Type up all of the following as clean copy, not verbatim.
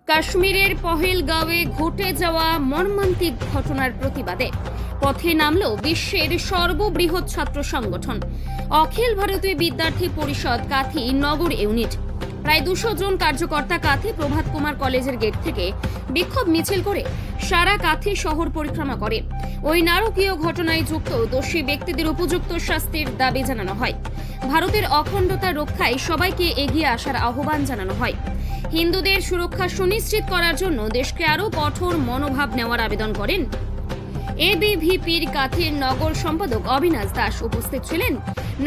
কাশ্মীরের পহেলগাঁওয়ে ঘটে যাওয়া মর্মান্তিক ঘটনার প্রতিবাদে পথে নামল বিশ্বের সর্ববৃহৎ ছাত্র সংগঠন অখিল ভারতীয় বিদ্যার্থী পরিষদ কাঁথি নগর ইউনিট। প্রায় 200 জন কার্যকর্তা কাঁথি প্রভাত কুমার কলেজের গেট থেকে বিক্ষোভ মিছিল করে সারা কাঁথি শহর পরিক্রমা করে। ওই নারকীয় ঘটনায় যুক্ত দোষী ব্যক্তিদের উপযুক্ত শাস্তির দাবি জানানো হয়। ভারতের অখণ্ডতা রক্ষায় সবাইকে এগিয়ে আসার আহ্বান জানানো হয়। হিন্দুদের সুরক্ষা সুনিশ্চিত করার জন্য দেশকে আরও কঠোর মনোভাব নেওয়ার আবেদন করেন এবিভিপির কাঁথির নগর সম্পাদক অবিনাশ দাস। উপস্থিত ছিলেন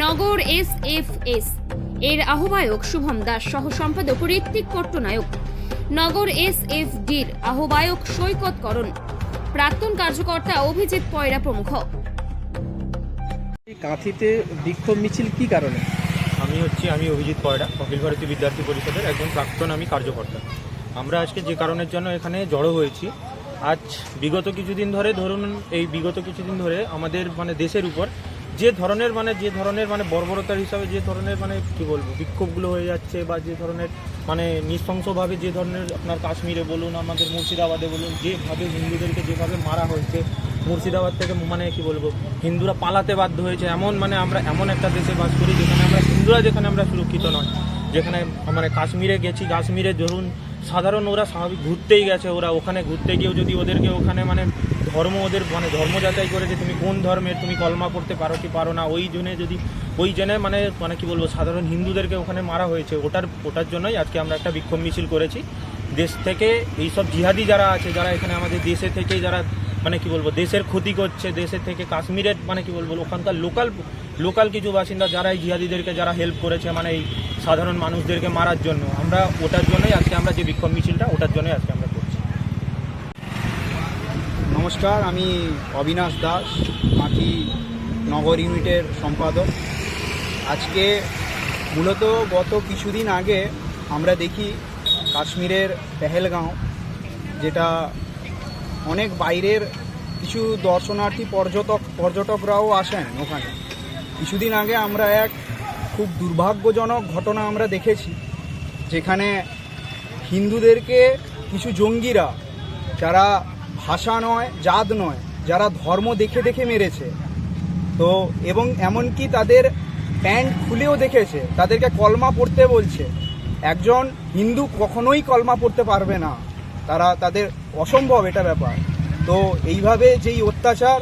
নগর এসএফএস এর আহ্বায়ক শুভম দাস, সহ সম্পাদক ঋত্বিক পট্টনায়ক, নগর এসএফডির আহ্বায়ক সৈকত করণ, প্রাক্তন কার্যকর্তা অভিজিৎ পয়রা প্রমুখ। কাঁথিতে বিক্ষোভ মিছিল কি কারণে? আমি অভিজিৎ পয়রা, অখিল ভারতীয় বিদ্যার্থী পরিষদের একজন প্রাক্তন কার্যকর্তা। আমরা আজকে যে কারণের জন্য এখানে জড়ো হয়েছি, আজ বিগত কিছুদিন ধরে আমাদের দেশের উপর যে ধরনের বর্বরতার হিসাবে যে ধরনের বিক্ষোভগুলো হয়ে যাচ্ছে, বা যে ধরনের নৃশংসভাবে যে ধরনের আপনার কাশ্মীরে বলুন, আমাদের মুর্শিদাবাদে বলুন, যেভাবে হিন্দুদেরকে যেভাবে মারা হয়েছে, মুর্শিদাবাদ থেকে হিন্দুরা পালাতে বাধ্য হয়েছে। আমরা এমন একটা দেশে বাস করি যেখানে আমরা সুরক্ষিত নয়, যেখানে কাশ্মীরে গেছি, কাশ্মীরে ধরুন সাধারণ ওরা স্বাভাবিক ঘুরতেই গেছে, ওরা ওখানে ঘুরতে গিয়েও যদি ওদেরকে ওখানে ধর্ম ধর্ম যাচাই করে যে তুমি কোন ধর্মের, তুমি কলমা পড়তে পারো কি পারো না, ওই জন্য সাধারণ হিন্দুদেরকে ওখানে মারা হয়েছে। ওটার জন্যই আজকে আমরা একটা বিক্ষোভ মিছিল করেছি। দেশ থেকে এইসব জিহাদি যারা আছে, যারা এখানে আমাদের দেশে থেকে যারা দেশের ক্ষতি করছে, দেশের থেকে কাশ্মীরের ওখানকার লোকাল কিছু বাসিন্দা যারা এই জিহাদিদেরকে যারা হেল্প করেছে এই সাধারণ মানুষদেরকে মারার জন্য, আমরা ওটার জন্যই আজকে আমরা যে বিক্ষোভ মিছিলটা ওটার জন্যই আজকে আমরা করছি। নমস্কার, আমি অবিনাশ দাস, কাঁথি নগর ইউনিটের সম্পাদক। আজকে মূলত গত কিছুদিন আগে আমরা দেখি কাশ্মীরের পেহেলগাঁও, যেটা অনেক বাইরের কিছু দর্শনার্থী পর্যটকরাও আসেন ওখানে। কিছুদিন আগে আমরা এক খুব দুর্ভাগ্যজনক ঘটনা আমরা দেখেছি, যেখানে হিন্দুদেরকে কিছু জঙ্গিরা, যারা ভাষা নয়, জাত নয়, যারা ধর্ম দেখে মেরেছে। তো এবং এমনকি তাদের প্যান্ট খুলেও দেখেছে, তাদেরকে কলমা পড়তে বলছে। একজন হিন্দু কখনোই কলমা পড়তে পারবে না, তাদের অসম্ভব এটা ব্যাপার। তো এইভাবে যেই অত্যাচার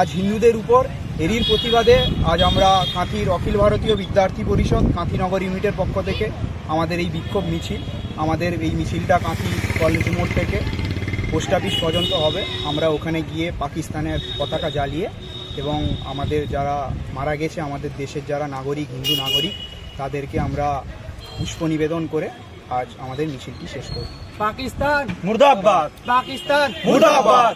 আজ হিন্দুদের উপর, এরই প্রতিবাদে আজ আমরা কাঁথির অখিল ভারতীয় বিদ্যার্থী পরিষদ কাঁথি নগর ইউনিটের পক্ষ থেকে আমাদের এই বিক্ষোভ মিছিল, আমাদের এই মিছিলটা কাঁথি কলেজ মোড় থেকে পোস্ট অফিস পর্যন্ত হবে। আমরা ওখানে গিয়ে পাকিস্তানের পতাকা জ্বালিয়ে এবং আমাদের যারা মারা গেছে, আমাদের দেশের যারা নাগরিক, হিন্দু নাগরিক, তাদেরকে আমরা পুষ্প নিবেদন করে আজ আমাদের মিছিলটি শেষ করি। পাকিস্তান মুর্দাবাদ, পাকিস্তান মুর্দাবাদ।